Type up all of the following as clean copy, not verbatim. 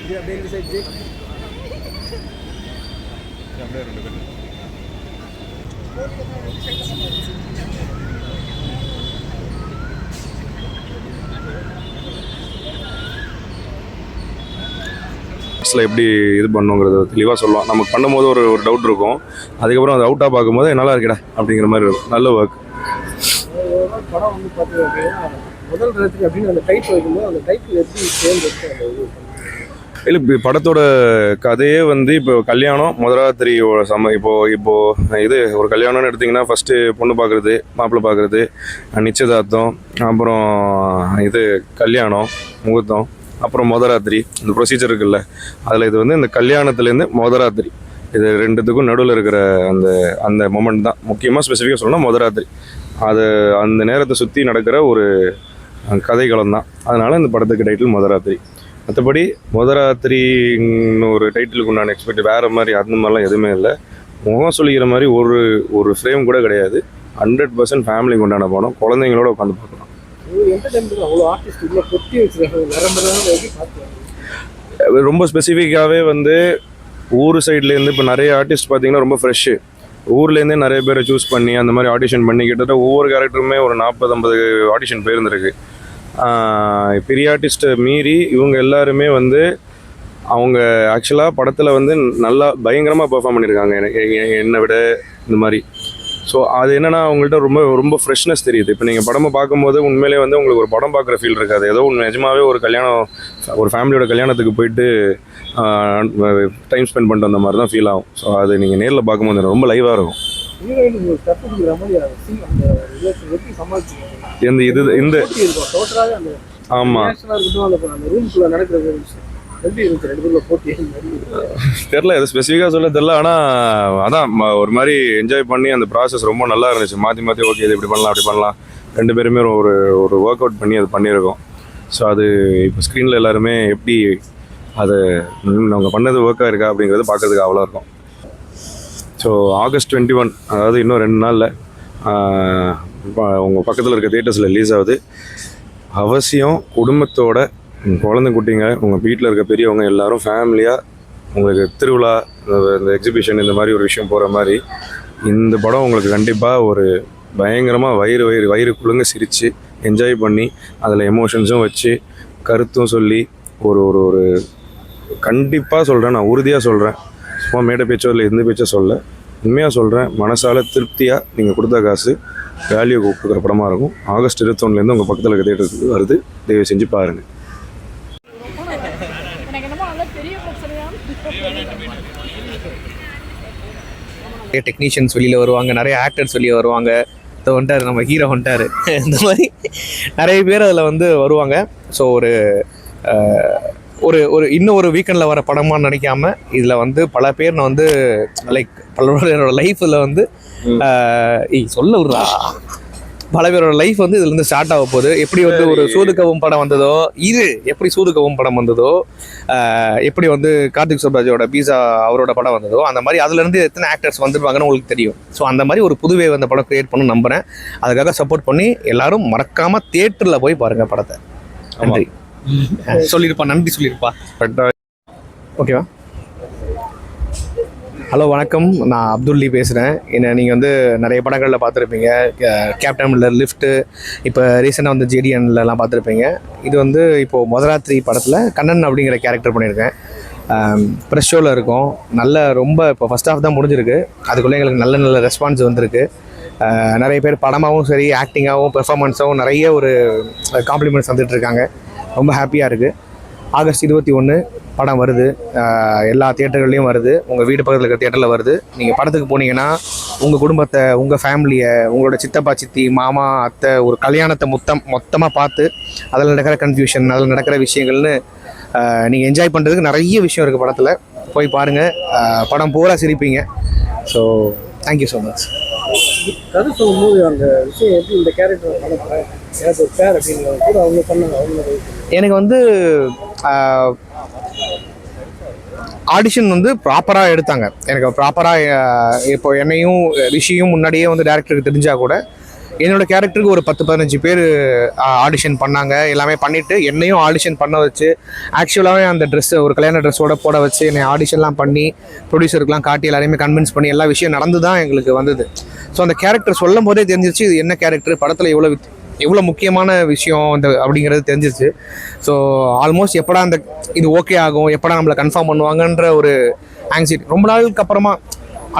எப்படி இது பண்ணுங்கிறது தெளிவாக சொல்லலாம். நமக்கு பண்ணும்போது ஒரு ஒரு டவுட் இருக்கும், அதுக்கப்புறம் அது அவுட்டாக பார்க்கும்போது நல்லா இருக்கடா அப்படிங்கிற மாதிரி இருக்கும். நல்ல ஒர்க். படம் வந்து பார்த்தீங்கன்னா முதல் ராத்திரி அப்படின்னு அந்த டைட்டில் வைக்கும்போது அந்த டைட்டில் எப்படி சேர்ந்து இல்லை, இப்போ படத்தோட கதையே வந்து இப்போ கல்யாணம் முதராத்திரியோட இப்போது இது ஒரு கல்யாணம்னு எடுத்திங்கன்னா ஃபஸ்ட்டு பொண்ணு பார்க்குறது, மாப்பிள்ளை பார்க்குறது, நிச்சயதார்த்தம், அப்புறம் இது கல்யாணம் முகூர்த்தம், அப்புறம் முதராத்திரி, இந்த ப்ரொசீஜர் இருக்குல்ல, அதில் இது வந்து இந்த கல்யாணத்துலேருந்து முதராத்திரி இது ரெண்டுத்துக்கும் நடுவில் இருக்கிற அந்த அந்த மொமெண்ட் தான் முக்கியமாக. ஸ்பெசிஃபிக்காக சொல்லணும்னா முதராத்திரி, அது அந்த நேரத்தை சுற்றி நடக்கிற ஒரு கதைக்களம் தான். அதனால் இந்த படத்துக்கு டைட்டில் முதராத்திரி. மற்றபடி முதராத்திரின்னு ஒரு டைட்டிலுக்கு உண்டான எக்ஸ்பெக்ட் வேறு மாதிரி அந்த மாதிரிலாம் எதுவுமே இல்லை. முகம் சொல்லிக்கிற மாதிரி ஒரு ஒரு ஃப்ரேம் கூட கிடையாது. 100% ஃபேமிலிக்கு உண்டான படம், குழந்தைங்களோட உட்காந்து பார்க்கலாம். ரொம்ப ஸ்பெசிஃபிக்காகவே வந்து ஊர் சைட்லேருந்து இப்போ நிறைய ஆர்டிஸ்ட் பார்த்தீங்கன்னா ரொம்ப ஃப்ரெஷ்ஷு, ஊர்லேருந்தே நிறைய பேரை சூஸ் பண்ணி அந்த மாதிரி ஆடிஷன் பண்ணி கிட்டத்தட்ட ஒவ்வொரு கேரக்டருமே ஒரு 40-50 ஆடிஷன் போயிருந்துருக்கு. பெரிய ஆர்டிஸ்ட்டை மீறி இவங்க எல்லாருமே வந்து அவங்க ஆக்சுவலாக படத்தில் வந்து நல்லா பயங்கரமாக பெர்ஃபார்ம் பண்ணியிருக்காங்க என்னை விட இந்த மாதிரி. ஸோ அது என்னென்னா அவங்கள்ட்ட ரொம்ப ரொம்ப ஃப்ரெஷ்னஸ் தெரியுது. இப்போ நீங்கள் படமாக பார்க்கும்போது உண்மையிலே வந்து உங்களுக்கு ஒரு படம் பார்க்குற ஃபீல் இருக்காது. ஏதோ நிஜமாகவே ஒரு கல்யாணம், ஒரு ஃபேமிலியோட கல்யாணத்துக்கு போயிட்டு டைம் ஸ்பெண்ட் பண்ணிட்டு வந்த மாதிரி தான் ஃபீல் ஆகும். ஸோ அது நீங்கள் நேரில் பார்க்கும்போது ரொம்ப லைவாக இருக்கும். இந்த ஆமாம் தெரில, எது ஸ்பெசிஃபிக்காக சொல்ல தெரில. ஆனால் அதான் ஒரு மாதிரி என்ஜாய் பண்ணி அந்த ப்ராசஸ் ரொம்ப நல்லா இருந்துச்சு. மாற்றி மாற்றி ஓகே இது இப்படி பண்ணலாம் அப்படி பண்ணலாம், ரெண்டு பேருமே ஒரு ஒரு ஒர்க் அவுட் பண்ணி அது பண்ணியிருக்கோம். ஸோ அது இப்போ ஸ்க்ரீனில் எல்லாருமே எப்படி அது அவங்க பண்ணது ஒர்க்காக இருக்கா அப்படிங்கிறது பார்க்கறதுக்கு அவ்வளோ இருக்கும். ஸோ August 21, அதாவது இன்னும் 2 நாளில் உங்கள் பக்கத்தில் இருக்க தியேட்டர்ஸில் ரிலீஸ் ஆகுது. அவசியம் குடும்பத்தோட குழந்தை குட்டிங்க, உங்கள் வீட்டில் இருக்க பெரியவங்க எல்லோரும் ஃபேமிலியாக உங்களுக்கு திருவிழா, இந்த எக்ஸிபிஷன், இந்த மாதிரி ஒரு விஷயம் போகிற மாதிரி இந்த படம் உங்களுக்கு கண்டிப்பாக ஒரு பயங்கரமாக வயிறு குழுங்க சிரித்து என்ஜாய் பண்ணி அதில் எமோஷன்ஸும் வச்சு கருத்தும் சொல்லி ஒரு ஒரு ஒரு கண்டிப்பாக சொல்கிறேன், நான் உறுதியாக சொல்கிறேன், சும்மா மேடை பேச்சோ இல்லை எந்த பேச்சோ சொல்ல, உண்மையாக சொல்கிறேன், மனசால் திருப்தியாக நீங்கள் கொடுத்த காசு வேல்யூ கொடுக்குற படமாக இருக்கும். August 21 உங்கள் பக்கத்தில் இருக்க தேட்டருக்கு வருது, தயவு செஞ்சு பாருங்கள். நிறைய டெக்னீஷியன்ஸ் வெளியில் வருவாங்க, நிறைய ஆக்டர்ஸ் வெளியே வருவாங்க. வந்துட்டார் நம்ம ஹீரோ வந்துட்டார், இந்த மாதிரி நிறைய பேர் அதில் வந்து வருவாங்க. ஸோ ஒரு ஒரு ஒரு இன்னும் ஒரு வீக்கெண்டில் வர படமாக நினைக்காம இதில் வந்து பல பேர் நான் வந்து லைக் பலரோட லைஃப்பில் வந்து சொல்ல விட்றா பல பேரோட லைஃப் வந்து இதுலேருந்து ஸ்டார்ட் ஆக போகுது. எப்படி வந்து ஒரு சூதுகவும் படம் வந்ததோ, எப்படி சூதுகவும் படம் வந்ததோ, எப்படி வந்து கார்த்திக் சுப்ராஜோட பீஸா அவரோட படம் வந்ததோ, அந்த மாதிரி அதுலேருந்து எத்தனை ஆக்டர்ஸ் வந்துருவாங்கன்னு உங்களுக்கு தெரியும். ஸோ அந்த மாதிரி ஒரு புதுவே அந்த படம் கிரியேட் பண்ண நம்புகிறேன். அதுக்காக சப்போர்ட் பண்ணி எல்லாரும் மறக்காமல் தியேட்டரில் போய் பாருங்கள் படத்தை. நன்றி சொல்லியிருப்பா, நன்றி சொல்லியிருப்பா. ஓகேவா? ஹலோ வணக்கம், நான் அப்துல்லி பேசுகிறேன். என்ன நீங்கள் வந்து நிறைய படங்களில் பார்த்துருப்பீங்க, கேப்டன் மில்லர், லிஃப்ட்டு, இப்போ ரீசெண்டாக வந்து ஜேடிஎன்லலாம் பார்த்துருப்பீங்க. இது வந்து இப்போது முதராத்திரி படத்தில் கண்ணன் அப்படிங்கிற கேரக்டர் பண்ணியிருக்கேன். ப்ரெஸ் ஷோவில் இருக்கும். ரொம்ப இப்போ ஃபஸ்ட் ஹாஃப் தான் முடிஞ்சிருக்கு, அதுக்குள்ளே எங்களுக்கு நல்ல நல்ல ரெஸ்பான்ஸ் வந்திருக்கு. நிறைய பேர் படமாகவும் சரி ஆக்டிங்காகவும் பெர்ஃபார்மன்ஸாகவும் நிறைய ஒரு காம்ப்ளிமெண்ட்ஸ் வந்துட்டுருக்காங்க. ரொம்ப ஹாப்பியாக இருக்குது. August 21 படம் வருது, எல்லா தியேட்டர்கள்லேயும் வருது, உங்கள் வீடு பக்கத்தில் இருக்கிற தியேட்டரில் வருது. நீங்கள் படத்துக்கு போனீங்கன்னா உங்கள் குடும்பத்தை, உங்கள் ஃபேமிலியை, உங்களோட சித்தப்பா சித்தி மாமா அத்தை ஒரு கல்யாணத்தை மொத்தமாக பார்த்து அதில் நடக்கிற கன்ஃபியூஷன், அதில் நடக்கிற விஷயங்கள்னு நீங்கள் என்ஜாய் பண்ணுறதுக்கு நிறைய விஷயம் இருக்குது படத்தில். போய் பாருங்கள், படம் பூரா சிரிப்பீங்க. So thank you so much. கதை சொல்லும்போது அந்த விஷயம் எப்படி இந்த கேரக்டர் பண்ண எனக்கு ஒரு பேர் அப்படிங்கிறது கூட அவங்க பண்ணாங்க. எனக்கு வந்து ஆடிஷன் வந்து ப்ராப்பராக எடுத்தாங்க. எனக்கு ப்ராப்பராக இப்போ என்னையும் ரிஷியும் முன்னாடியே வந்து டேரக்டருக்கு தெரிஞ்சால் கூட என்னோட கேரக்டருக்கு ஒரு 10-15 பேர் ஆடிஷன் பண்ணாங்க. எல்லாமே பண்ணிவிட்டு என்னையும் ஆடிஷன் பண்ண வச்சு ஆக்சுவலாகவே அந்த ட்ரெஸ்ஸை ஒரு கல்யாண ட்ரெஸ்ஸோட போட வச்சு என்னை ஆடிஷன்லாம் பண்ணி ப்ரொடியூசருக்குலாம் காட்டி எல்லாரையுமே கன்வின்ஸ் பண்ணி எல்லா விஷயம் நடந்து தான் எங்களுக்கு வந்தது. ஸோ அந்த கேரக்டர் சொல்லும் போதே தெரிஞ்சிருச்சு இது என்ன கேரக்டர், படத்தில் எவ்வளோ முக்கியமான விஷயம் இந்த அப்படிங்கிறது தெரிஞ்சிச்சு. ஸோ ஆல்மோஸ்ட் எப்படா அந்த இது ஓகே ஆகும், எப்படா நம்மளை கன்ஃபார்ம் பண்ணுவாங்கன்ற ஒரு ஆங்ஸைட்டி. ரொம்ப நாளுக்கு அப்புறமா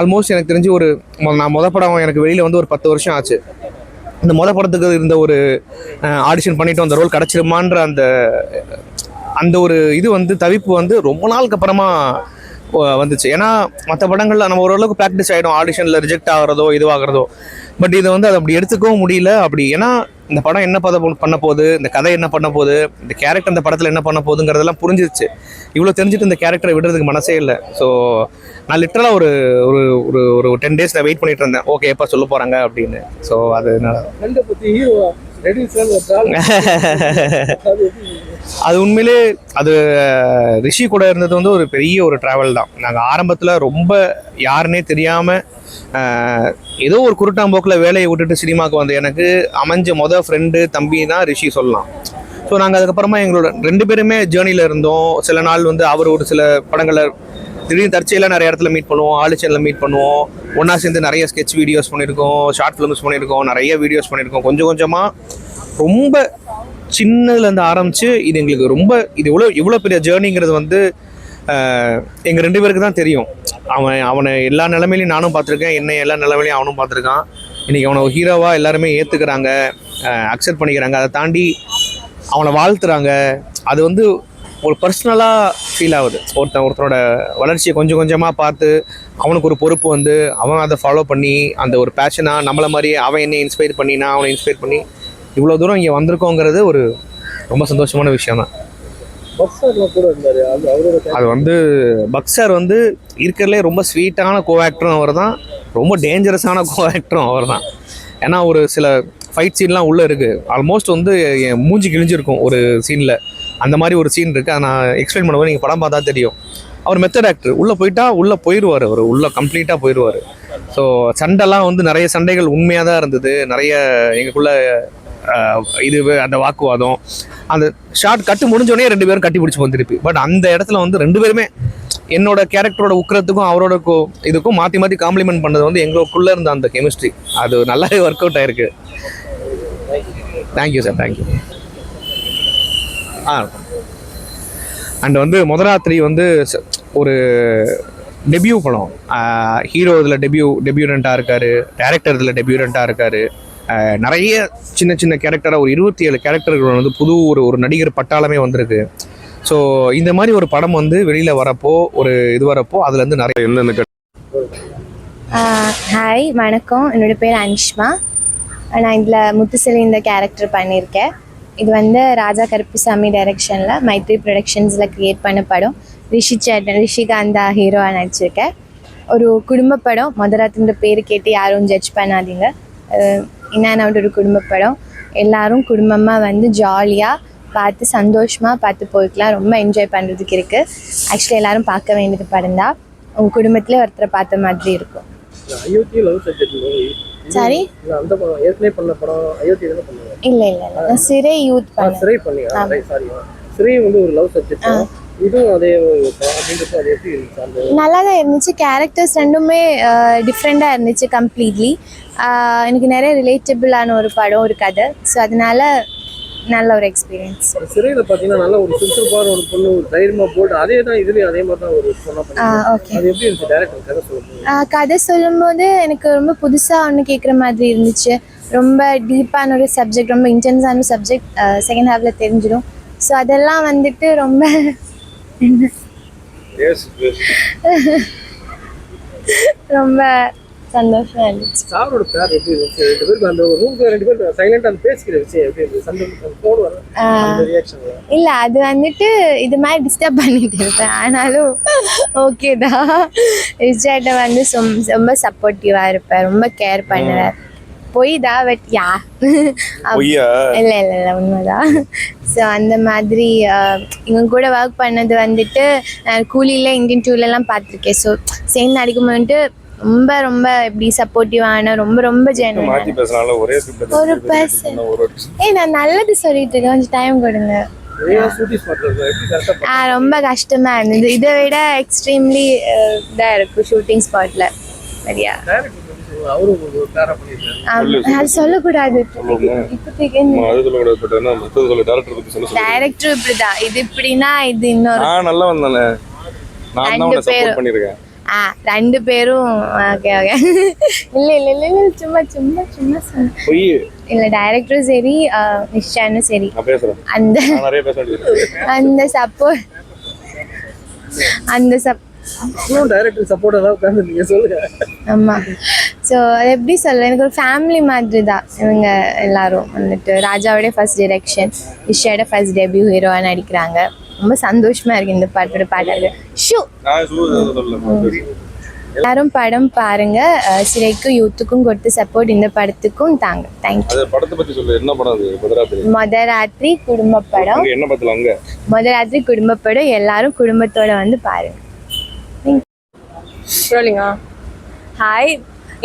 ஆல்மோஸ்ட் எனக்கு தெரிஞ்சு நான் படம் எனக்கு வெளியில் வந்து ஒரு 10 வருஷம் ஆச்சு. இந்த படத்துக்கு இருந்த ஒரு ஆடிஷன் பண்ணிவிட்டு அந்த ரோல் கிடச்சிருமான்ற அந்த ஒரு இது வந்து தவிப்பு வந்து ரொம்ப நாளுக்கு அப்புறமா வந்துச்சு. ஏன்னா மற்ற படங்களில் நம்ம ஓரளவுக்கு ப்ராக்டிஸ் ஆகிடும் ஆடிஷனில் ரிஜெக்ட் ஆகிறதோ இதுவாகிறதோ. பட் இது வந்து அதை அப்படி எடுத்துக்கவும் முடியல. ஏன்னா இந்த படம் என்ன பண்ண போகுது, இந்த கதை என்ன பண்ண போகுது, இந்த கேரக்டர் இந்த படத்தில் என்ன பண்ண போகுதுங்கிறதெல்லாம் புரிஞ்சிருச்சு. இவ்வளோ தெரிஞ்சுட்டு இந்த கேரக்டரை விடுறதுக்கு மனசே இல்லை. ஸோ நான் லிட்டரலாக ஒரு ஒரு ஒரு ஒரு 10 days நான் வெயிட் பண்ணிட்டு இருந்தேன், ஓகே எப்போ சொல்ல போகிறாங்க அப்படின்னு. ஸோ அது அது உண்மையிலே அது ரிஷி கூட இருந்தது வந்து ஒரு பெரிய ஒரு ட்ராவல் தான். நாங்கள் ஆரம்பத்தில் ரொம்ப யாருன்னே தெரியாமல் ஏதோ ஒரு குருட்டாம்போக்கில் வேலையை விட்டுட்டு சினிமாவுக்கு வந்து எனக்கு அமைஞ்ச ஃப்ரெண்டு தம்பி தான் ரிஷி சொல்லலாம். ஸோ நாங்கள் அதுக்கப்புறமா எங்களோட 2 பேருமே ஜேர்னியில் இருந்தோம். சில நாள் வந்து அவர் ஒரு சில படங்களை திடீர்னு தற்செயலாக நிறைய இடத்துல மீட் பண்ணுவோம், ஆடிஷனில் மீட் பண்ணுவோம், ஒன்றா சேர்ந்து நிறைய ஸ்கெட்ச் வீடியோஸ் பண்ணியிருக்கோம், ஷார்ட் ஃபிலிம்ஸ் பண்ணியிருக்கோம், நிறைய வீடியோஸ் பண்ணியிருக்கோம். கொஞ்சம் கொஞ்சமாக ரொம்ப சின்னதுலேருந்து ஆரம்பித்து இது எங்களுக்கு ரொம்ப இது இவ்வளோ பெரிய ஜேர்னிங்கிறது வந்து எங்கள் 2 பேருக்கு தான் தெரியும். அவனை எல்லா நிலைமையிலையும் நானும் பார்த்துருக்கேன், என்னை எல்லா நிலைமையிலையும் அவனும் பார்த்துருக்கான். இன்றைக்கி அவனை ஒரு ஹீரோவாக எல்லாருமே ஏற்றுக்கிறாங்க, அக்செப்ட் பண்ணிக்கிறாங்க, அதை தாண்டி அவனை வாழ்த்துறாங்க. அது வந்து ஒரு பர்சனலாக ஃபீல் ஆகுது. ஒருத்தரோட வளர்ச்சியை கொஞ்சம் கொஞ்சமாக பார்த்து அவனுக்கு ஒரு பொறுப்பு வந்து அவன் அதை ஃபாலோ பண்ணி அந்த ஒரு பேஷனாக நம்மளை மாதிரியே அவன் என்னை இன்ஸ்பயர் பண்ணி நான் அவனை இன்ஸ்பயர் பண்ணி இவ்வளோ தூரம் இங்கே வந்திருக்கோங்கிறது ஒரு ரொம்ப சந்தோஷமான விஷயம் தான். அது வந்து பக்ஸர் வந்து இருக்கிறதுலே ரொம்ப ஸ்வீட்டான கோஆக்டரும் அவர் தான், ரொம்ப டேஞ்சரஸான கோஆக்டரும் அவர் தான். ஏன்னா ஒரு சில ஃபைட் சீன்லாம் உள்ளே இருக்குது, ஆல்மோஸ்ட் வந்து என் மூஞ்சி கிழிஞ்சிருக்கும் ஒரு சீனில். அந்த மாதிரி ஒரு சீன் இருக்குது, அதை நான் எக்ஸ்பிளைன் பண்ணுவேன், நீங்கள் படம் பார்த்தா தெரியும். அவர் மெத்தட் ஆக்டர், உள்ளே போயிடுவார், அவர் உள்ளே கம்ப்ளீட்டாக போயிடுவார். ஸோ சண்டைலாம் வந்து நிறைய சண்டைகள் உண்மையாக தான் இருந்தது. நிறைய எங்களுக்குள்ள அந்த வாக்குவாதம், அந்த ஷார்ட் கட்டு முடிஞ்சோடனே 2 பேரும் கட்டி பிடிச்சி வந்துருப்பி. பட் அந்த இடத்துல வந்து 2 பேருமே என்னோட கேரக்டரோட உக்கிறதுக்கும் அவரோட இதுக்கும் மாற்றி மாற்றி காம்ப்ளிமெண்ட் பண்ணது வந்து எங்களுக்குள்ளே இருந்த அந்த கெமிஸ்ட்ரி அது நல்லாவே ஒர்க் அவுட் ஆயிருக்கு. Thank you sir, thank you. அண்ட் வந்து முதராத்திரி வந்து ஒரு டெபியூ படம். ஹீரோ இதில் டெபியூரண்ட்டாக இருக்கார், டைரக்டர் இதில் டெபியூரண்ட்டாக இருக்கார். நிறைய சின்ன சின்ன கேரக்டராக ஒரு 27 கேரக்டர்கள் வந்து புது ஒரு நடிகர் பட்டாளமே வந்திருக்கு. ஸோ இந்த மாதிரி ஒரு படம் வந்து வெளியில் வரப்போ அதுலேருந்து நிறைய எந்தெந்த ஹாய் வணக்கம், என்னோடய பேர் அனிஷ்மா. நான் இதில் முத்துசிலை இந்த கேரக்டர் பண்ணியிருக்கேன். இது வந்து ராஜா கருப்புசாமி டைரக்ஷனில் மைத்ரி ப்ரொடக்ஷன்ஸில் க்ரியேட் பண்ண படம். ரிஷிகாந்தா ஹீரோவாக நடிச்சிருக்கேன். ஒரு குடும்ப படம். முதராத்திரின்ற பேர் கேட்டு யாரும் ஜட்ஜ் பண்ணாதீங்க. என்னென்ன ஒரு குடும்ப படம், எல்லோரும் குடும்பமாக வந்து ஜாலியாக பார்த்து சந்தோஷமாக பார்த்து போய்க்கலாம். ரொம்ப என்ஜாய் பண்ணுறதுக்கு இருக்குது. ஆக்சுவலி எல்லோரும் பார்க்க வேண்டியது படம் தான். உங்கள் குடும்பத்திலே ஒருத்தரை பார்த்த மாதிரி இருக்கும். சாரி, இல்லை நான் சிறை யூத் நல்லா தான் இருந்துச்சு. கேரக்டர்ஸ் ரெண்டுமே டிஃப்ரெண்ட்டாக இருந்துச்சு கம்ப்ளீட்லி. எனக்கு நிறைய ரிலேட்டபிளான ஒரு படம், ஒரு கதை. ஸோ அதனால நல்ல ஒரு எக்ஸ்பீரியன்ஸ். சிறையில் பார்த்தீங்கன்னா நல்ல ஒரு சுறுசுறுப்பான ஒரு பொண்ணு, ஒரு தைரியமாக போட்டு அதே தான் இதுலேயும் அதே மாதிரி தான் ஒரு பொண்ணா. ஓகே, அது எப்படி இருந்துச்சு டேரக்டர் கதை சொல்லும்போது? கதை சொல்லும்போது எனக்கு ரொம்ப புதுசாக ஒன்று கேட்குற மாதிரி இருந்துச்சு. ரொம்ப டீப்பான ஒரு சப்ஜெக்ட், ரொம்ப இன்டென்ஸான ஒரு சப்ஜெக்ட். செகண்ட் ஹாஃபில் தெரிஞ்சிடும். ஸோ அதெல்லாம் வந்துட்டு ரொம்ப ரொம்ப சந்தோஷமா இருந்துச்சு. சாரோட பேர் எப்படி இருந்துச்சு? 2 பேருக்கு அந்த ரூம்ல 2 பேர் சைலண்டா பேசிக்கிற விஷயம் எப்படி இருந்துச்சு? சந்தோஷம் போன் வர அந்த ரியாக்ஷன்ல இல்ல, அது வந்துட்டு இது மாதிரி டிஸ்டர்ப் பண்ணிட்டு இருப்பேன். ஆனாலும் ஓகே தான். ரிச்சார்ட்ட வந்து ரொம்ப சப்போர்ட்டிவா இருப்பேன், ரொம்ப கேர் பண்ணுவேன். பொய் தான், பட் யா இல்லை உண்மைதான். ஸோ அந்த மாதிரி இவங்க கூட ஒர்க் பண்ணது வந்துட்டு கூலியில் இந்தியன் டூலெலாம் பார்த்துருக்கேன். ஸோ சேர்ந்து நடிக்கும் போதுட்டு ரொம்ப ரொம்ப எப்படி சப்போர்ட்டிவான ரொம்ப ரொம்ப மாத்தி ஜென்வன் பேசினால ஒரே ஒரு person. நான் நல்லது சொல்லிட்டு இருக்கேன், கொஞ்சம் டைம் கொடுங்க. நிறைய ஷூட்டிங் ஸ்பாட் இருக்கு, எப்படி கரெக்டாக ரொம்ப கஷ்டமா இருந்தது. இதை விட எக்ஸ்ட்ரீம்லி இதாக இருக்கும் ஷூட்டிங் ஸ்பாட்ல நிறையா. டைரக்டர் அவரும் உங்களுக்கு ஒரு பேரா பண்ணியிருக்காரு. அது சொல்லக்கூடாது இப்போதைக்கு. அது சொல்லக்கூடாது, பட் என்ன மற்றது சொல்ல டேரக்டர் பத்தி சொல்ல டைரக்டர் இப்படிதான், இது இப்படின்னா இது இன்னொரு. நான் நல்லா வந்தானே, நான் தான் உன்னை சப்போர்ட் பண்ணியிருக்கேன். 2 பேரும் ஓகே ஓகே. இல்ல இல்ல இல்ல இல்ல சும்மா சும்மா சும்மா சொன்னேன். பொய் இல்ல டைரக்டரும் சரி நிஷானும் சரி நான் பேசுறேன், அந்த நான் நிறைய பேச வேண்டியது. அந்த சப்போர்ட் இன்னும் டைரக்டர் சப்போர்ட் ஏதாவது உட்காந்து நீங்க சொல்லுங்க. ஆமா. ஸோ அது எப்படி சொல்ல, எனக்கு ஒரு ஃபேமிலி மாதிரி தான் இவங்க எல்லாரும் வந்துட்டு. ராஜாவோட ஃபர்ஸ்ட் டிரெக்ஷன், நிஷாவோட ஃபர்ஸ்ட் டெபியூ ஹீரோவாக நடிக்கிறாங்க. ரொம்ப சந்தோஷமா இருக்கு இந்த பாட்டோட பாட்டு. ஷூ நான் சொல்ல எல்லாரும் படம் பாருங்க. சிறைக்கும் யூத்துக்கும் கொடுத்த சப்போர்ட் இந்த படத்துக்கும் தாங்க. தேங்க்யூ. அது படத்தை பத்தி சொல்லு, என்ன படம் அது? மதுராத்திரி. மொதராத்திரி குடும்ப படம். அங்க என்ன படத்துல? அங்க மொதராத்திரி குடும்ப படம், எல்லாரும் குடும்பத்தோட வந்து பாருங்க. சொல்லுங்க. ஹாய்,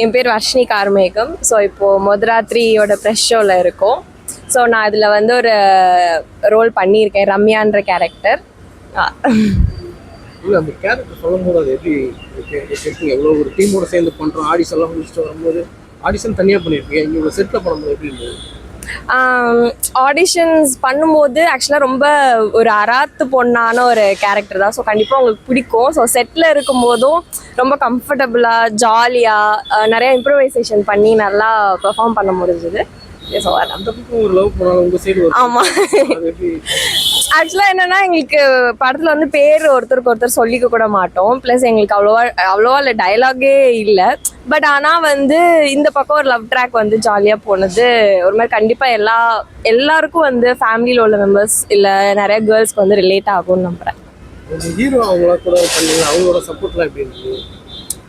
என் பேர் வர்ஷினி கார்மேகம். ஸோ இப்போது மொதராத்திரியோட ப்ரெஷ் ஷோவில் இருக்கோம். ஸோ நான் அதில் வந்து ஒரு ரோல் பண்ணியிருக்கேன், ரம்யான்ற கேரக்டர். இல்லை அந்த கேரக்டர் சொல்லும் போது அது எப்படி எவ்வளோ ஒரு டீமோட சேர்ந்து பண்ணுறோம், ஆடிஷன்லாம் முடிச்சுட்டு வரும்போது ஆடிஷன் தனியாக பண்ணியிருப்பீங்க, இங்கே ஒரு செட்டில் பண்ணும்போது எப்படி இருந்தது? ஆடிஷன்ஸ் பண்ணும்போது ஆக்சுவலாக ரொம்ப ஒரு அராத்து பொண்ணான ஒரு கேரக்டர் தான். ஸோ கண்டிப்பாக உங்களுக்கு பிடிக்கும். ஸோ செட்டில் இருக்கும்போதும் ரொம்ப கம்ஃபர்டபுளாக ஜாலியாக நிறைய இம்ப்ரூவைசேஷன் பண்ணி நல்லா பெர்ஃபார்ம் பண்ண முடிஞ்சது. ஸோ அந்த பக்கம் ஒரு லவ் போனாலும் உங்கள் சைடு ஆமாம். அது எப்படி? ஆக்சுவலாக என்னென்னா எங்களுக்கு படத்தில் வந்து பேர் ஒருத்தருக்கு ஒருத்தர் சொல்லிக்க கூட மாட்டோம். ப்ளஸ் எங்களுக்கு அவ்வளோவா இல்லை டைலாகே இல்லை. பட் ஆனால் வந்து இந்த பக்கம் ஒரு லவ் ட்ராக் வந்து ஜாலியாக போனது. ஒரு மாதிரி கண்டிப்பாக எல்லாருக்கும் வந்து ஃபேமிலியில் உள்ள மெம்பர்ஸ் இல்லை நிறைய கேர்ள்ஸ்க்கு வந்து ரிலேட் ஆகும்னு நம்புகிறேன். ஹீரோ அவங்கள கூட பண்ணீங்க, அவங்களோட சப்போர்ட்லாம் எப்படி இருந்தது?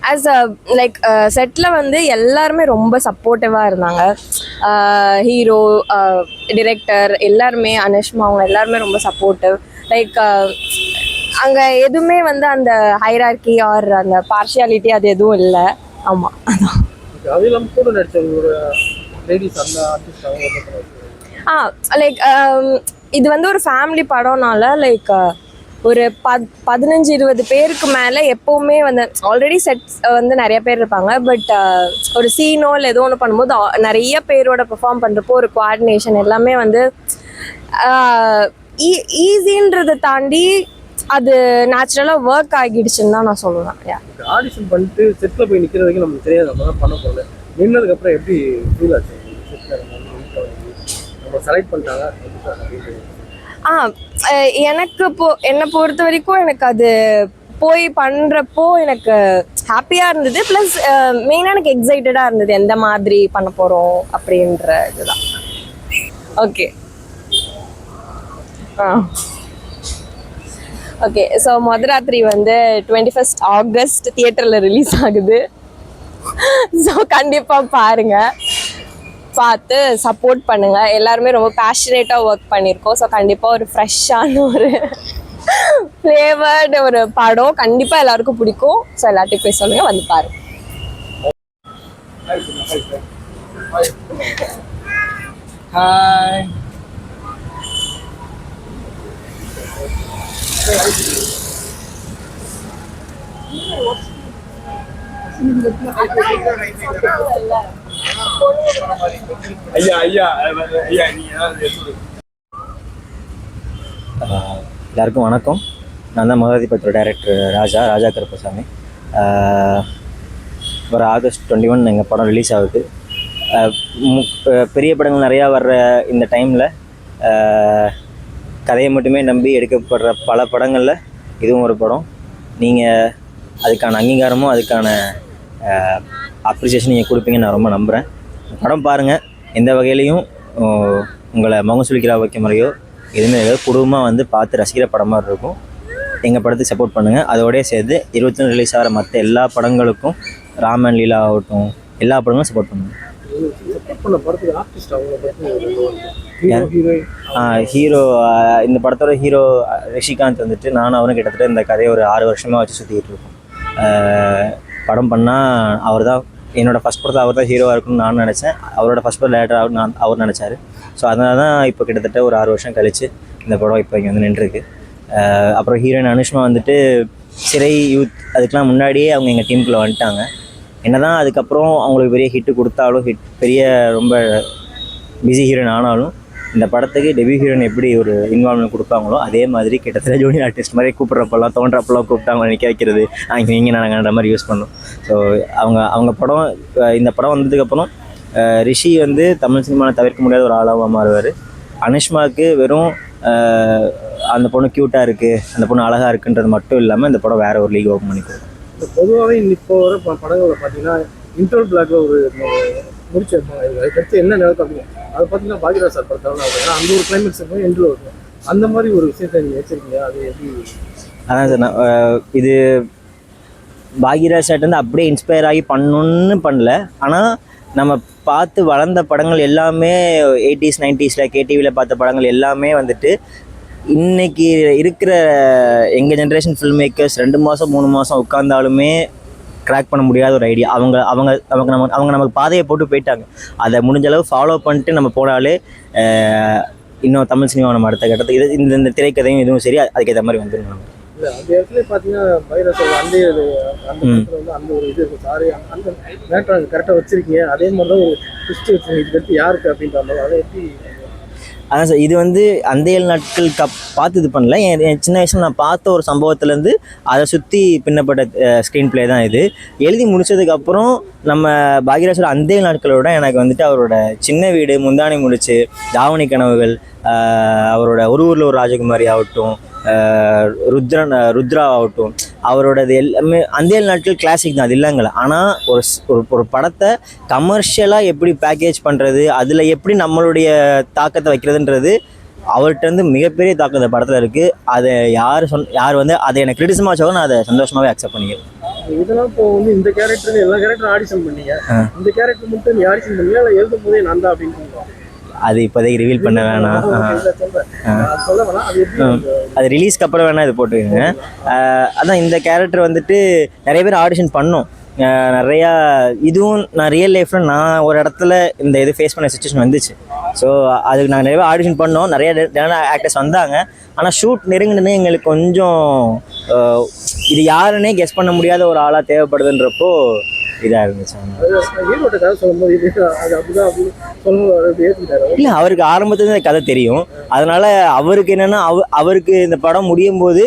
ஆஸ் அ லைக் செட்டில் வந்து எல்லாருமே ரொம்ப சப்போர்ட்டிவாக இருந்தாங்க. ஹீரோ, டிரெக்டர் எல்லாருமே, அனுஷ்மா அவங்க எல்லாருமே ரொம்ப சப்போர்ட்டிவ். லைக் அங்கே எதுவுமே வந்து அந்த ஹைரார்கி ஆர் அந்த பார்ஷியாலிட்டி அது எதுவும் இல்லை. ஆமாம், அதான். அது இல்லாமல் கூட நடிச்சவங்களோட லேடிஸ் அந்த ஆர்டிஸ்ட் அவங்க லைக் இது வந்து ஒரு ஃபேமிலி படம்னால லைக் ஒரு 15-20 பேருக்கு மேலே எப்போவுமே வந்து ஆல்ரெடி செட்ஸ் வந்து நிறைய பேர் இருப்பாங்க. பட் ஒரு சீனோ இல்லை ஏதோ ஒன்று பண்ணும்போது நிறைய பேரோட பெர்ஃபார்ம் பண்ணுறப்போ ஒரு கோஆர்டினேஷன் எல்லாமே வந்து ஈஸின்றதை தாண்டி அது நேச்சுரலாக ஒர்க் ஆகிடுச்சுன்னு தான் நான் சொல்லுவேன். ஆடிஷன் பண்ணிட்டு செட்டில் போய் நிற்கிற வரைக்கும் நமக்கு தெரியாது நம்ம தான் பண்ண போகல. நின்னதுக்கப்புறம் எப்படி ஃபீல் ஆச்சு? நம்ம செலக்ட் பண்ணிட்டாங்க. எனக்கு என்னை பொறுத்த வரைக்கும் எனக்கு அது போய் பண்ணுறப்போ எனக்கு ஹாப்பியாக இருந்தது. ப்ளஸ் மெயினாக எனக்கு எக்ஸைட்டடாக இருந்தது எந்த மாதிரி பண்ண போகிறோம் அப்படின்ற இதுதான். Okay okay. ஸோ மொதராத்திரி வந்து 21 ஆகஸ்ட் தியேட்டரில் ரிலீஸ் ஆகுது. ஸோ கண்டிப்பாக பாருங்கள், பார்த்து சப்போர்ட் பண்ணுங்கள். எல்லாருமே ரொம்ப பேஷனேட்டாக ஒர்க் பண்ணியிருக்கோம். ஸோ கண்டிப்பாக ஒரு ஃப்ரெஷ்ஷான ஒரு ஃப்ளேவர்டு ஒரு படம் கண்டிப்பாக எல்லாருக்கும் பிடிக்கும். ஸோ எல்லாத்தையும் போய் சொல்லுங்கள், வந்து பாருங்க. ஹாய். ஐயா ஐயா ஐயா எல்லாருக்கும் வணக்கம். நான் தான் மகாதி படத்தோட டைரக்டர் ராஜா கருப்பசாமி. வர ஆகஸ்ட் 21 எங்கள் படம் ரிலீஸ் ஆகுது. பெரிய படங்கள் நிறையா வர்ற இந்த டைமில் கதையை மட்டுமே நம்பி எடுக்கப்படுற பல படங்களில் இதுவும் ஒரு படம். நீங்கள் அதுக்கான அங்கீகாரமும் அதுக்கான அப்ரிசியேஷன் நீங்கள் கொடுப்பீங்கன்னு நான் ரொம்ப நம்புகிறேன். படம் பாருங்கள். எந்த வகையிலையும் உங்களை முகம் சுளிக்கிற வைக்க முறையோ எதுவுமே குடும்பமாக வந்து பார்த்து ரசிக்கிற படமாக இருக்கும். எங்கள் படத்துக்கு சப்போர்ட் பண்ணுங்கள். அதோடய சேர்த்து 21 ரிலீஸ் ஆகிற மற்ற எல்லா படங்களுக்கும், ராமன் லீலா ஆகட்டும், எல்லா படங்களும் சப்போர்ட் பண்ணுங்கள். ஹீரோ இந்த படத்தோட ஹீரோ ரிஷிகாந்த் வந்துட்டு நானும் அவரும் கிட்டத்தட்ட இந்த கதையை ஒரு 6 வருஷமாக வச்சு சுற்றிக்கிட்டு இருக்கோம். படம் பண்ணால் அவர் தான் என்னோடய ஃபஸ்ட் படத்தில் அவர் தான் ஹீரோவாக இருக்குன்னு நான் நினச்சேன். அவரோட ஃபஸ்ட் படம் டேரக்டர் அவர் நினச்சார். ஸோ அதனால தான் இப்போ கிட்டத்தட்ட ஒரு 6 வருஷம் கழித்து இந்த படம் இப்போ இங்கே வந்து நின்றுருக்கு. அப்புறம் ஹீரோயின் அனுஷ்மா வந்துட்டு சிறை யூத் அதுக்கெலாம் முன்னாடியே அவங்க எங்கள் டீமுக்குள்ளே வந்துட்டாங்க. என்ன தான் அதுக்கப்புறம் அவங்களுக்கு பெரிய ஹிட்டு கொடுத்தாலும் பெரிய ரொம்ப பிஸி ஹீரோயின் ஆனாலும் இந்த படத்துக்கு டெபியூ ஹீரோயின் எப்படி ஒரு இன்வால்வ்மெண்ட் கொடுப்பாங்களோ அதே மாதிரி கிட்டத்தட்ட ஜூனியர் ஆர்டிஸ்ட் மாதிரி கூப்பிட்றப்பெல்லாம் தோன்றப்பெல்லாம் கூப்பிட்டாங்க நிற்க வைக்கிறது நீங்கள் நாங்கன்ற மாதிரி யூஸ் பண்ணோம். ஸோ அவங்க படம் இந்த படம் வந்ததுக்கப்புறம் ரிஷி வந்து தமிழ் சினிமாவில் தவிர்க்க முடியாத ஒரு ஆளாக மாறுவார். அனுஷ்மாவுக்கு வெறும் அந்த பொண்ணு க்யூட்டாக இருக்குது, அந்த பொண்ணு அழகாக இருக்குன்றது மட்டும் இல்லாமல் இந்த படம் வேறு ஒரு லீக் ஓப்பன் பண்ணிக்கும். பொதுவாகவே இப்போ வர படங்களில் பார்த்தீங்கன்னா இன்டர்வல் பிளாக்ல ஒரு முடிச்சு வைப்பாங்க. அதுக்கடுத்து என்ன நடக்கும் அப்படின்னு அதை பார்த்தீங்கன்னா பாக்யராஜ் சார் படத்தாலும் ஏன்னா அந்த ஒரு கிளைமேக்ஸ் இருக்கும் எண்டில் இருக்கும். அந்த மாதிரி ஒரு விஷயத்தை நீங்கள் வச்சுருக்கீங்க, அது எப்படி? அதான் சார் நான் இது பாக்யராஜ் சார்ட் வந்து அப்படியே இன்ஸ்பயர் ஆகி பண்ணணுன்னு பண்ணல. ஆனால் நம்ம பார்த்து வளர்ந்த படங்கள் எல்லாமே 80s 90s கேடிவியில் பார்த்த படங்கள் எல்லாமே வந்துட்டு இன்றைக்கி இருக்கிற எங்கள் ஜென்ரேஷன் ஃபில்ம் மேக்கர்ஸ் 2 மாதம் 3 மாதம் உட்கார்ந்தாலுமே க்ராக் பண்ண முடியாத ஒரு ஐடியா. அவங்க நமக்கு பாதையை போட்டு போயிட்டாங்க. அதை முடிஞ்ச அளவு ஃபாலோ பண்ணிட்டு நம்ம போனாலே இன்னும் தமிழ் சினிமா நம்ம அடுத்த கட்டத்துக்கு இது இந்த திரைக்கதையும் இதுவும் சரி அதுக்கேற்ற மாதிரி வந்துடும். இல்லை அந்த இடத்துல பார்த்தீங்கன்னா பைரஸ் அந்த அந்த ஒரு இது இருக்கும் சாரி அந்த மேட்டர் கரெக்டாக வச்சுருக்கீங்க. அதே மாதிரி தான் ஒரு ட்விஸ்ட் வச்சுருக்கீங்க. இது எடுத்து யாருக்கு அப்படின்ற மாதிரி அதை எப்படி? அதான் சார் இது வந்து அந்த 7 நாட்கள் பார்த்து இது பண்ணல. என் சின்ன வயசில் நான் பார்த்த ஒரு சம்பவத்துலேருந்து அதை சுற்றி பின்னப்பட்ட ஸ்க்ரீன் பிளே தான் இது. எழுதி முடித்ததுக்கப்புறம் நம்ம பாக்யராஜோட அந்த 7 நாட்களோட எனக்கு வந்துட்டு அவரோட சின்ன வீடு, முந்தானை முடிச்சு, தாவணி கனவுகள், அவரோட ஒரு ஊரில் ஒரு ராஜகுமாரி ஆகட்டும், ருத்ரா ஆகட்டும், அவரோடது எல்லாமே அந்த 7 நாட்கள் கிளாசிக் தான், அது இல்லைங்கள. ஆனால் ஒரு படத்தை கமர்ஷியலாக எப்படி பேக்கேஜ் பண்ணுறது, அதில் எப்படி நம்மளுடைய தாக்கத்தை வைக்கிறதுன்றது அவர்கிட்ட வந்து மிகப்பெரிய தாக்கம் இந்த படத்தில் இருக்குது. அதை யார் வந்து அதை எனக்கு கிரிட்டிசமாக வச்சாலும் நான் அதை சந்தோஷமாகவே அக்செப்ட் பண்ணிக்கிறேன். இதெல்லாம் இப்போ வந்து இந்த கேரக்டர் எல்லா கேரக்டரும் ஆடிஷன் பண்ணீங்க, இந்த கேரக்டர் மட்டும் நீ ஆடிஷன் பண்ணீங்க இல்லை எழுதும் போதே நான் தான் அப்படின்னு சொல்லுவோம். அது இப்போதைக்கு ரிவீல் பண்ண வேணாம். அது ரிலீஸ்க்கு அப்புறம் வேணால் இது போட்டுக்கோங்க. அதான் இந்த கேரக்டர் வந்துட்டு நிறைய பேர் ஆடிஷன் பண்ணோம். நிறையா இதுவும் நான் ரியல் லைஃப்பில் நான் ஒரு இடத்துல இந்த இது ஃபேஸ் பண்ண சுச்சுவேஷன் வந்துச்சு. ஸோ அதுக்கு நாங்கள் நிறைய ஆடிஷன் பண்ணோம், நிறைய ஆக்டர்ஸ் வந்தாங்க. ஆனால் ஷூட் நெருங்கினே எங்களுக்கு கொஞ்சம் இது யாருன்னே கெஸ் பண்ண முடியாத ஒரு ஆளாக தேவைப்படுதுன்றப்போ இதாக இருந்துச்சு. இல்லை அவருக்கு ஆரம்பத்துல இந்த கதை தெரியும். அதனால அவருக்கு என்னென்னா அவருக்கு இந்த படம் முடியும் போது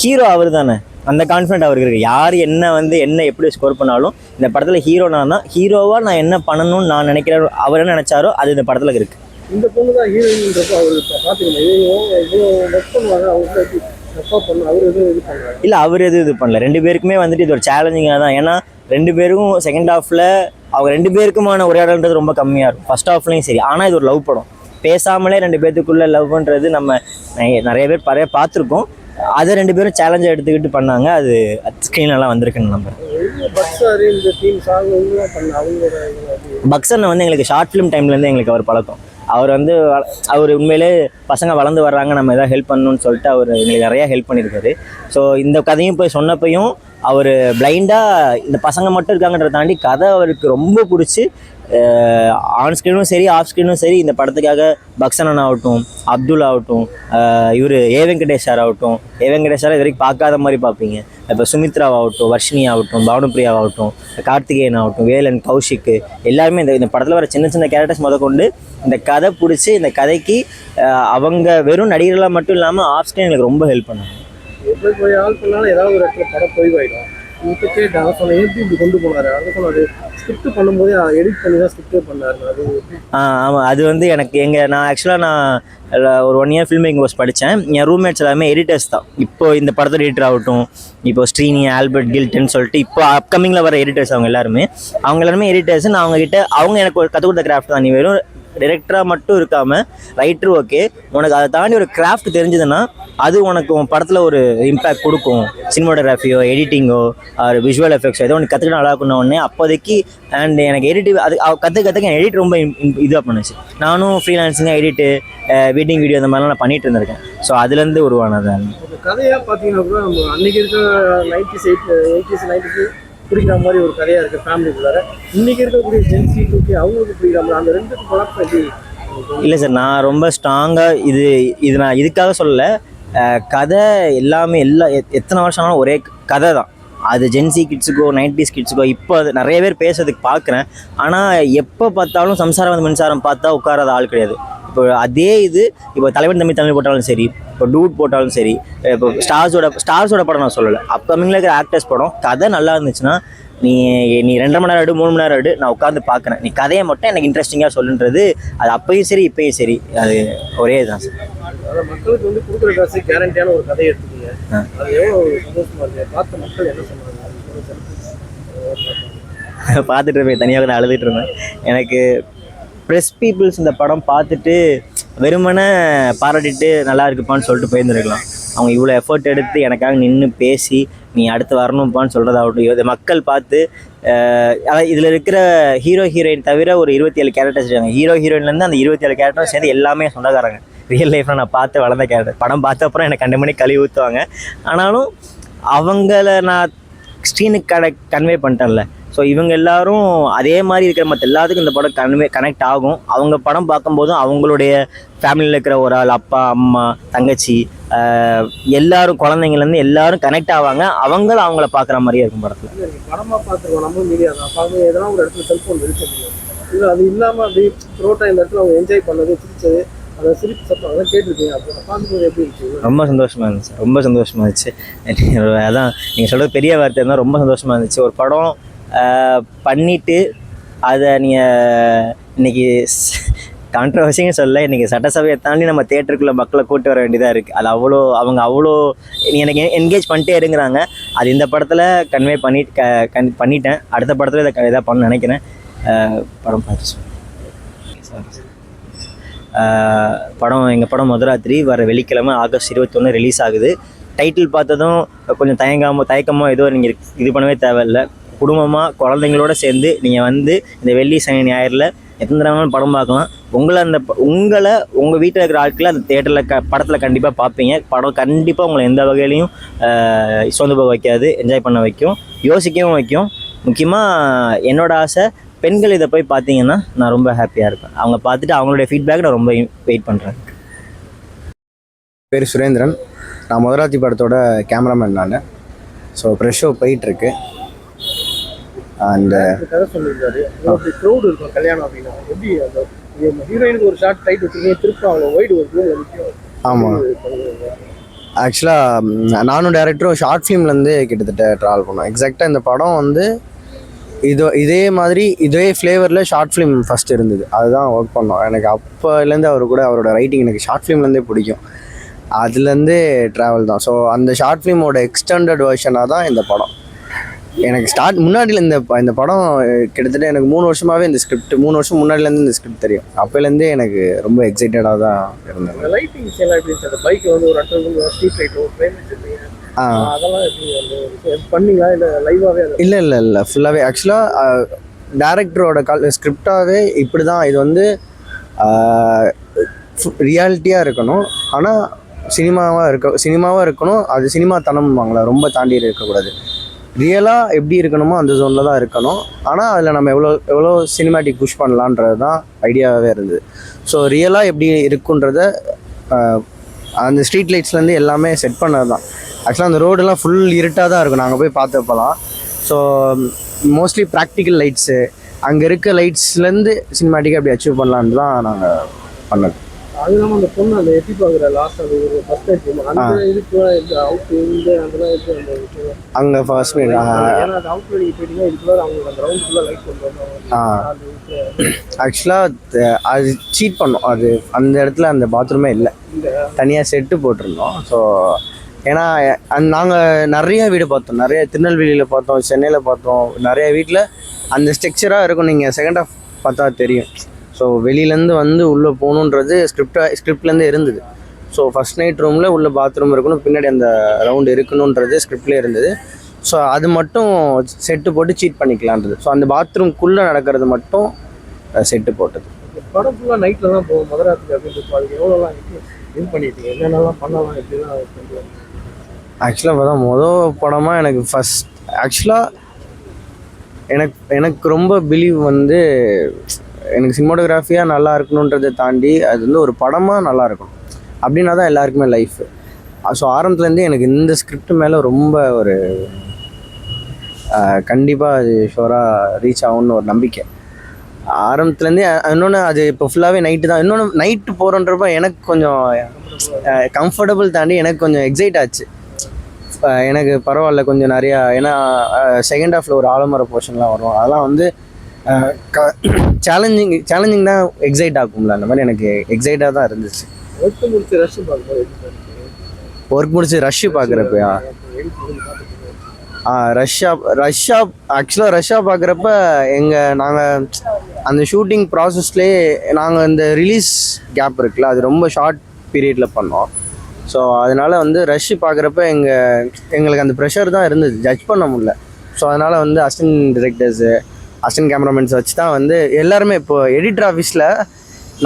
ஹீரோ அவர் தானே, அந்த கான்ஃபிடென்ட் அவருக்கு இருக்குது. யார் என்ன எப்படி ஸ்கோர் பண்ணாலும் இந்த படத்தில் ஹீரோ நான் தான், ஹீரோவாக நான் என்ன பண்ணணும்னு நான் நினைக்கிறேன், அவர் என்ன நினச்சாரோ அது இந்த படத்தில் இருக்குது. இந்த பொண்ணு தான் ஹீரோயின்றப்போ அவர் இல்லை அவர் எதுவும் இது பண்ணல. 2 பேருக்குமே வந்துட்டு இது ஒரு சேலஞ்சிங்காக தான். ஏன்னா 2 பேருக்கும் செகண்ட் ஹாஃபில் அவங்க 2 பேருக்குமான உரையாடல்ன்றது ரொம்ப கம்மியாக இருக்கும், ஃபர்ஸ்ட் ஹாஃப்லேயும் சரி. ஆனால் இது ஒரு லவ் படம், பேசாமலே 2 பேர்த்துக்குள்ளே லவ்ன்றது நம்ம நிறைய பேர் பார்த்துருக்கோம். அதை 2 பேரும் சேலஞ்சாக எடுத்துக்கிட்டு பண்ணாங்க. அது ஸ்க்ரீன்லாம் வந்திருக்குன்னு நம்புறேன். பக்சனை வந்து எங்களுக்கு ஷார்ட் ஃபிலிம் டைம்லேருந்து எங்களுக்கு அவர் பழக்கம். அவர் உண்மையிலே பசங்க வளர்ந்து வர்றாங்க, நம்ம எதாவது ஹெல்ப் பண்ணணும்னு சொல்லிட்டு அவர் எங்களுக்கு நிறையா ஹெல்ப் பண்ணியிருக்காரு. ஸோ இந்த கதையும் போய் சொன்னப்பையும் அவர் பிளைண்டாக இந்த பசங்க மட்டும் இருக்காங்கன்றதை தாண்டி கதை அவருக்கு ரொம்ப பிடிச்சி ஆன் ஸ்க்ரீனும் சரி ஆஃப் ஸ்க்ரீனும் சரி இந்த படத்துக்காக பக்சனன் ஆகட்டும், அப்துல் ஆகட்டும், இவர் ஏ வெங்கடேஷ் சார் ஆகட்டும், ஏ வெங்கடேஷ் சார் இது வரைக்கும் பார்க்காத மாதிரி பார்ப்பீங்க. இப்போ சுமித்ராவாகட்டும், வர்ஷினி ஆகட்டும், பானுப்பிரியாவாகட்டும், கார்த்திகேயன் ஆகட்டும், வேலன், கௌஷிக்கு எல்லாருமே இந்த படத்தில் வர சின்ன கேரக்டர்ஸ் கொண்டு இந்த கதை பிடிச்சி இந்த கதைக்கு அவங்க வெறும் நடிகர்களாக மட்டும் இல்லாமல் ஆஃப் ஸ்க்ரீன் எங்களுக்கு ரொம்ப ஹெல்ப் பண்ணாங்க. எப்படி போய் ஆள் பண்ணாலும் ஏதாவது ஒரு இடத்துல படம் போயிடும். இப்போ கேட்டாங்க சொன்ன எப்படி இப்படி கொண்டு போனார், அதை சொன்னார் ஸ்கிரிப்ட் பண்ணும்போதே எடிட் பண்ணி தான் ஸ்கிரிப்டே பண்ணார். அது ஆமாம், அது வந்து எனக்கு நான் ஆக்சுவலாக ஒரு 1 இயர் ஃபில்ம் மேக்கிங் கோர்ஸ் படித்தேன். என் ரூம்மேட்ஸ் எல்லாமே எடிட்டர்ஸ் தான். இப்போது இந்த படத்தோட எடிட்டர் ஆகட்டும், இப்போ ஸ்ரீனி, ஆல்பர்ட், கில்டன் சொல்லிட்டு இப்போ அப்கமிங்கில் வர எடிட்டர்ஸ் அவங்க எல்லாருமே எடிட்டர்ஸ். நான் அவங்ககிட்ட அவங்க எனக்கு ஒரு கற்றுக் கொடுத்த கிராஃப்ட் தான். நீ வெறும் டைரக்டராக மட்டும் இருக்காமல் ரைட்டர் ஓகே, உனக்கு அதை தாண்டி ஒரு கிராஃப்ட் தெரிஞ்சதுன்னா அது உனக்கு உன் படத்தில் ஒரு இம்பேக்ட் கொடுக்கும். சினிமாட்டோகிராஃபியோ, எடிட்டிங்கோ, விஷுவல் எஃபெக்ட்ஸோ ஏதோ உனக்கு கற்றுக்கிட்டு நல்லா இருக்கணுன்னே அப்போதைக்கு. அண்ட் எனக்கு எடிட்டிவ் அது கற்றுக்க என் எடிட் ரொம்ப இதாக பண்ணுச்சு. நானும் ஃப்ரீலான்சிங்காக எடிட்டு, வெட்டிங் வீடியோ அந்த மாதிரிலாம் நான் பண்ணிகிட்டு இருந்திருக்கேன். ஸோ அதுலேருந்து உருவானது. கதையாக பார்த்தீங்கன்னா கூட நம்ம அன்றைக்கி இருக்க 90s 80s 90s பிடிக்கிற மாதிரி ஒரு கதையாக இருக்குது ஃபேமிலிக்குள்ளார. இன்றைக்கி இருக்கக்கூடிய ஜென்சி டூக்கே அவங்களுக்கு பிடிக்கிற மாதிரி அந்த ரெண்டுக்கு குழப்பம் எப்படி? இல்லை சார், நான் ரொம்ப ஸ்ட்ராங்காக இது நான் இதுக்காக சொல்லலை. கதை எல்லாமே எத்தனை வருஷம் ஆனாலும் ஒரே கதை தான். அது ஜென்சி கிட்ஸுக்கோ 90s கிட்ஸுக்கோ இப்போ அது நிறைய பேர் பேசுறதுக்கு பார்க்குறேன். ஆனால் எப்போ பார்த்தாலும் சம்சாரம் வந்து மின்சாரம் பார்த்தா உட்காராத ஆள் கிடையாது. இப்போ அதே இது இப்போ தலைவன் தம்பி தமிழ் போட்டாலும் சரி, இப்போ டூட் போட்டாலும் சரி, இப்போ ஸ்டார்ஸோட படம் நான் சொல்லலை, அப்கமிங்கில் இருக்கிற ஆக்டர்ஸ் படம் கதை நல்லா இருந்துச்சுன்னா நீ 2.5 மணி நேரம் எடு, 3 மணி நேரம் எடு, நான் உட்காந்து பார்க்குறேன். நீ கதையை மட்டும் எனக்கு இன்ட்ரெஸ்டிங்காக சொல்லுன்றது அது அப்பயும் சரி இப்பயும் சரி, அது ஒரே இதுதான் சார். அதாவது மக்களுக்கு வந்து கொடுக்குற காசு கேரண்டியான ஒரு கதையை எடுத்துக்கீங்க. அது எவ்வளோ சந்தோஷமா இருக்கு. பார்த்த மக்கள் என்ன சொன்னாங்க? பார்த்துட்டு போய் தனியாக நான் அழுதுட்டு இருந்தேன். எனக்கு ப்ரெஸ் பீப்புள்ஸ் இந்த படம் பார்த்துட்டு வெறுமனே பாராட்டிட்டு நல்லா இருக்குப்பான்னு சொல்லிட்டு போயிருந்துருக்கலாம். அவங்க இவ்வளோ எஃபர்ட் எடுத்து எனக்காக நின்று பேசி நீ அடுத்து வரணும்ப்பான்னு சொல்கிறதாகட்டும், இதை மக்கள் பார்த்து அதாவது இதில் இருக்கிற ஹீரோ ஹீரோயின் தவிர ஒரு 27 கேரக்டர்ஸ் இருக்காங்க. ஹீரோ ஹீரோயின்லேருந்து அந்த 27 கேரக்டரும் சேர்ந்து எல்லாமே சொந்தக்காரங்க. ரியல் லைஃப்பில் நான் பார்த்து வளர்ந்த கேரக்டர். படம் பார்த்த அப்புறம் எனக்கு 2 மணி கழுவி ஊற்றுவாங்க. ஆனாலும் அவங்கள நான் ஸ்க்ரீனுக்கு கன்வே பண்ணிட்டேன்ல. ஸோ இவங்க எல்லாரும் அதே மாதிரி இருக்கிற மற்ற எல்லாத்துக்கும் இந்த படம் கனெக்ட் ஆகும். அவங்க படம் பார்க்கும்போதும் அவங்களுடைய ஃபேமிலியில் இருக்கிற ஒரு ஆள், அப்பா அம்மா தங்கச்சி எல்லாரும் குழந்தைங்கலேருந்து எல்லாரும் கனெக்ட் ஆவாங்க. அவங்கள பார்க்குற மாதிரியே இருக்கும் படத்தில். படமாக பார்த்துருவோம் நம்ம மீடியா தான். அப்போ எதனா ஒரு இடத்துல செல்ஃபோன் வெளிச்ச முடியும். இல்லை அது இல்லாமல் அப்படி ரோட்டா இந்த இடத்துல அவங்க என்ஜாய் பண்ணது, சிரிச்சது, அதை சிரிப்பு சத்தம் அதெல்லாம் கேட்டிருக்கீங்க. அப்போ பார்க்கும்போது எப்படி இருந்துச்சு? ரொம்ப சந்தோஷமாக இருந்துச்சு, ரொம்ப சந்தோஷமாக இருந்துச்சு. அதான் நீங்கள் சொல்கிறது பெரிய வார்த்தை இருந்தால் ரொம்ப சந்தோஷமாக இருந்துச்சு. ஒரு படம் பண்ணிவிட்டு அதை நீங்கள் இன்றைக்கி கான்ட்ரவர்சின்னு சொல்ல, இன்றைக்கி சட்டசபையை தாண்டி நம்ம தேட்டருக்குள்ளே மக்களை கூட்டு வர வேண்டியதாக இருக்குது. அது அவங்க அவ்வளோ எனக்கு என்கேஜ் பண்ணிட்டே இருங்கிறாங்க. அது இந்த படத்தில் கன்வே பண்ணிட்டேன். அடுத்த படத்தில் இதை பண்ண நினைக்கிறேன். படம் பார்த்து எங்கள் படம் மதுராத்திரி வர வெள்ளிக்கிழமை ஆகஸ்ட் 21 ரிலீஸ் ஆகுது. டைட்டில் பார்த்ததும் கொஞ்சம் தயக்கமோ ஏதோ நீங்கள் இது பண்ணவே தேவையில்லை. குடும்பமாக குழந்தைங்களோட சேர்ந்து நீங்கள் வந்து இந்த வெள்ளி சனி ஞாயிறில் எத்தனை தடவை படம் பார்க்கலாம். உங்கள் வீட்டில் இருக்கிற ஆட்களை அந்த தேட்டரில் படத்தில் கண்டிப்பாக பார்ப்பீங்க. படம் கண்டிப்பாக உங்களை எந்த வகையிலையும் சோர்ந்து போக வைக்காது, என்ஜாய் பண்ண வைக்கும், யோசிக்கவும் வைக்கும். முக்கியமாக என்னோடய ஆசை பெண்கள் இதை போய் பார்த்தீங்கன்னா நான் ரொம்ப ஹாப்பியாக இருப்பேன். அவங்க பார்த்துட்டு அவங்களுடைய ஃபீட்பேக் நான் ரொம்ப வெயிட் பண்ணுறேன். பேர் சுரேந்திரன். நான் மதுராத்தி படத்தோட கேமராமேன் நான். ஸோ ப்ரெஷ் ஷோ போயிட்டுருக்கு. அந்த கதை சொல்லியிருக்காரு. க்ரௌடு இருக்கும் கல்யாணம் அப்படின்னா எப்படி அந்த ஹீரோயினுக்கு ஒரு ஷார்ட் டைட் வச்சுருக்கீங்க, திருப்பி அவங்க ஒய்டு ஒரு முக்கியம். ஆமாம், ஆக்சுவலாக நானும் டேரக்டரும் ஷார்ட் ஃபிலிம்லேருந்து கிட்டத்தட்ட ட்ராவல் பண்ணோம். எக்ஸாக்டாக இந்த படம் வந்து இதே மாதிரி இதே ஃப்ளேவரில் ஷார்ட் ஃபிலிம் ஃபஸ்ட் இருந்தது, அதுதான் ஒர்க் பண்ணோம். எனக்கு அப்போலேருந்து அவரோட ரைட்டிங் எனக்கு ஷார்ட் ஃபிலிம்லேருந்தே பிடிக்கும். அதுலேருந்து ட்ராவல் தான். ஸோ அந்த ஷார்ட் ஃபிலிமோட எக்ஸ்டெண்டட் வெர்ஷனாக தான் இந்த படம். எனக்கு முன்னாடியில் இந்த படம் கிட்டத்தட்ட எனக்கு 3 வருஷமாகவே இந்த ஸ்கிரிப்ட் 3 வருஷம் முன்னாடிலேருந்து இந்த ஸ்கிரிப்ட் தெரியும். அப்போலேருந்தே எனக்கு ரொம்ப எக்ஸைட்டடாக தான் இருந்தேன். லைட்டிங்ஸ் எல்லாம் எப்படி இருந்துச்சு? அந்த பைக்கை வந்து ஒரு இடத்துல ஸ்ட்ரீட் லைட்டோ ஃப்ரேம் வச்சுருந்தீங்க, அதெல்லாம் எப்படி பண்ணீங்களா? இல்லை லைவாகவே? இல்லை ஃபுல்லாகவே. ஆக்சுவலாக டேரக்டரோட ஸ்கிரிப்டாகவே இப்படி தான். இது வந்து ரியாலிட்டியாக இருக்கணும், ஆனால் சினிமாவாக இருக்கணும். அது சினிமாத்தனம்வாங்களா, ரொம்ப தாண்டி இருக்கக்கூடாது. ரியலாக எப்படி இருக்கணுமோ அந்த ஜோனில் தான் இருக்கணும். ஆனால் அதில் நம்ம எவ்வளோ சினிமேட்டிக் புஷ் பண்ணலான்றது தான் ஐடியாவே இருந்தது. ஸோ ரியலாக எப்படி இருக்குன்றத அந்த ஸ்ட்ரீட் லைட்ஸ்லேருந்து எல்லாமே செட் பண்ணது தான். ஆக்சுவலாக அந்த ரோடெல்லாம் ஃபுல் இருட்டாக தான் இருக்கும் நாங்கள் போய் பார்த்தப்பலாம். ஸோ மோஸ்ட்லி ப்ராக்டிக்கல் லைட்ஸு அங்கே இருக்க லைட்ஸ்லேருந்து சினிமேட்டிக்காக எப்படி அச்சீவ் பண்ணலான்னு தான் நாங்கள் பண்ணது. அது இல்லாமல் அந்த பொண்ணு அந்த எட்டி பார்க்குற லாஸ்ட் அது ஒரு ஃபர்ஸ்ட் டைம் அந்த இதுக்கு இந்த அவுட் இந்த அதெல்லாம் இருக்குது. அந்த விஷயம் அங்கே ஃபர்ஸ்ட் மீட் ஏன்னா அது அவுட் வெளியே போயிட்டீங்கன்னா இதுக்குள்ள அவங்க அந்த ரவுண்ட் ஃபுல்லாக லைட் கொண்டு வந்தாங்க. ஆக்சுவலாக அது சீட் பண்ணோம். அது அந்த இடத்துல அந்த பாத்ரூமே இல்லை, தனியாக செட்டு போட்டிருந்தோம். ஸோ ஏன்னா நாங்கள் நிறைய வீடு பார்த்தோம், நிறைய திருநெல்வேலியில் பார்த்தோம், சென்னையில் பார்த்தோம். நிறைய வீட்டில் அந்த ஸ்ட்ரக்சராக இருக்கும், நீங்கள் செகண்ட் ஹாஃப் பார்த்தா தெரியும். ஸோ வெளியிலேருந்து வந்து உள்ளே போகணுன்றது ஸ்கிரிப்ட்லேருந்து இருந்தது. ஸோ ஃபஸ்ட் நைட் ரூமில் உள்ள பாத்ரூம் இருக்கணும், பின்னாடி அந்த ரவுண்டு இருக்கணுன்றது ஸ்கிரிப்ட்லேயே இருந்தது. ஸோ அது மட்டும் செட்டு போட்டு சீட் பண்ணிக்கலான்றது. ஸோ அந்த பாத்ரூம்குள்ளே நடக்கிறது மட்டும் செட்டு போட்டது. படம் ஃபுல்லாக நைட்டில் தான் போகும் மதுராத்திரி அப்படின்றது. அதுக்கு எவ்வளோலாம் இது பண்ணிட்டீங்க, என்னென்னலாம் பண்ணலாம், எப்படிலாம்? ஆக்சுவலாக பார்த்தா மொதல் படமாக எனக்கு ஆக்சுவலாக எனக்கு ரொம்ப பிலீவ் வந்து எனக்கு சினிமாட்டோகிராஃபியாக நல்லா இருக்கணுன்றதை தாண்டி அது வந்து ஒரு படமாக நல்லா இருக்கணும் அப்படின்னா தான் எல்லாருக்குமே லைஃப். ஸோ ஆரம்பத்துலேருந்தே எனக்கு இந்த ஸ்கிரிப்ட் மேலே ரொம்ப ஒரு கண்டிப்பாக அது ஷோராக ரீச் ஆகும்னு ஒரு நம்பிக்கை ஆரம்பத்துலேருந்தே. இன்னொன்று அது இப்போ ஃபுல்லாகவே நைட்டு தான். இன்னொன்று நைட்டு போகிறன்றப்ப எனக்கு கொஞ்சம் கம்ஃபர்டபுள் தாண்டி எனக்கு கொஞ்சம் எக்ஸைட் ஆச்சு. எனக்கு பரவாயில்ல கொஞ்சம் நிறையா, ஏன்னா செகண்ட் ஹாஃபில் ஒரு ஆலமர போர்ஷன்லாம் வரும், அதெல்லாம் வந்து சேலஞ்சிங் தான் எக்ஸைட் ஆகும்ல, அந்த மாதிரி எனக்கு எக்ஸைட்டாக தான் இருந்துச்சு. ஒர்க் முடிச்சு ரஷ்ஷு பார்க்குறப்பயா ரஷ்ஷாக பார்க்குறப்ப நாங்கள் அந்த ஷூட்டிங் ப்ராசஸ்லேயே நாங்கள் இந்த ரிலீஸ் கேப் இருக்குல்ல, அது ரொம்ப ஷார்ட் பீரியடில் பண்ணோம். ஸோ அதனால் வந்து ரஷ்ஷு பார்க்குறப்ப எங்களுக்கு அந்த ப்ரெஷர் தான் இருந்தது, ஜட்ஜ் பண்ண முடியல. ஸோ அதனால் வந்து அசிஸ்டன்ட் டிரெக்டர்ஸு அசிஸ்டன்ட் கேமராமேன்ஸ் வச்சு தான் வந்து எல்லாருமே, இப்போது எடிட்டர் ஆஃபீஸில்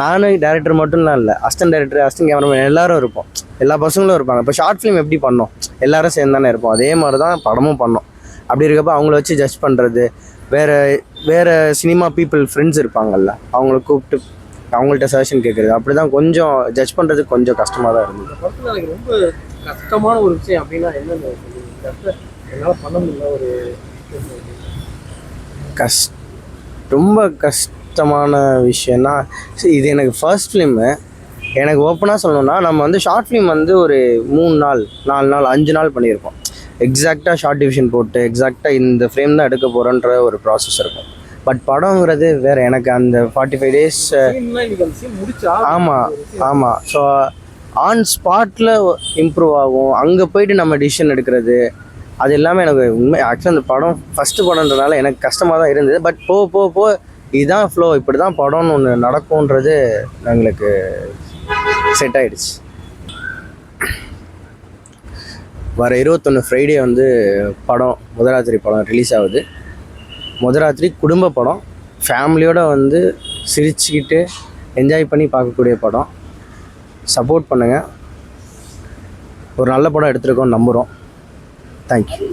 நானும் டேரக்டர் மட்டும்லாம் இல்லை, அசிஸ்டன்ட் டேரக்டர் அசிஸ்டன்ட் கேமராமேன் எல்லோரும் இருப்போம், எல்லா பசங்களும் இருப்பாங்க. இப்போ ஷார்ட் ஃபிலிம் எப்படி பண்ணோம், எல்லோரும் சேர்ந்து தானே இருப்போம், அதே மாதிரி தான் படமும் பண்ணோம். அப்படி இருக்கப்போ அவங்கள வச்சு ஜட்ஜ் பண்ணுறது, வேறு சினிமா பீப்புள் ஃப்ரெண்ட்ஸ் இருப்பாங்கல்ல, அவங்கள கூப்பிட்டு அவங்கள்ட்ட சஜஷன் கேட்குறது, அப்படி தான் கொஞ்சம் ஜட்ஜ் பண்ணுறதுக்கு கொஞ்சம் கஷ்டமாக தான் இருந்தது. படத்தில் எனக்கு ரொம்ப கஷ்டமான ஒரு விஷயம் அப்படின்னா என்னென்ன என்னால் பண்ண முடியல ஒரு ரொம்ப கஷ்டமான விஷயம்னா, இது எனக்கு ஃபர்ஸ்ட் ஃபிலிமு. எனக்கு ஓப்பனாக சொல்லணும்னா, நம்ம வந்து ஷார்ட் ஃபிலிம் வந்து ஒரு 3 நாள் 4 நாள் 5 நாள் பண்ணியிருப்போம். எக்ஸாக்டாக ஷார்ட் டிவிஷன் போட்டு எக்ஸாக்டாக இந்த ஃப்ரேம் தான் எடுக்க போகிறோன்ற ஒரு ப்ராசஸ் இருக்கும். பட் படங்கிறது வேறு. எனக்கு அந்த 45 days ஆமாம். ஸோ ஆன் ஸ்பாட்டில் இம்ப்ரூவ் ஆகும், அங்கே போயிட்டு நம்ம டிசிஷன் எடுக்கிறது, அது எல்லாமே எனக்கு உண்மை. ஆக்சுவலாக அந்த படம் ஃபஸ்ட்டு படம்ன்றனால எனக்கு கஷ்டமாக தான் இருந்தது. பட் போக இதுதான் ஃப்ளோ, இப்படி தான் படம்னு ஒன்று நடக்கும்ன்றது எங்களுக்கு செட் ஆகிடுச்சு. வர 21 ஃப்ரைடே வந்து படம் முதராத்திரி படம் ரிலீஸ் ஆகுது. முதராத்திரி குடும்ப படம், ஃபேமிலியோடு வந்து சிரிச்சுக்கிட்டு என்ஜாய் பண்ணி பார்க்கக்கூடிய படம். சப்போர்ட் பண்ணுங்கள், ஒரு நல்ல படம் எடுத்துருக்கோம்னு நம்புகிறோம். தேங்க்யூ.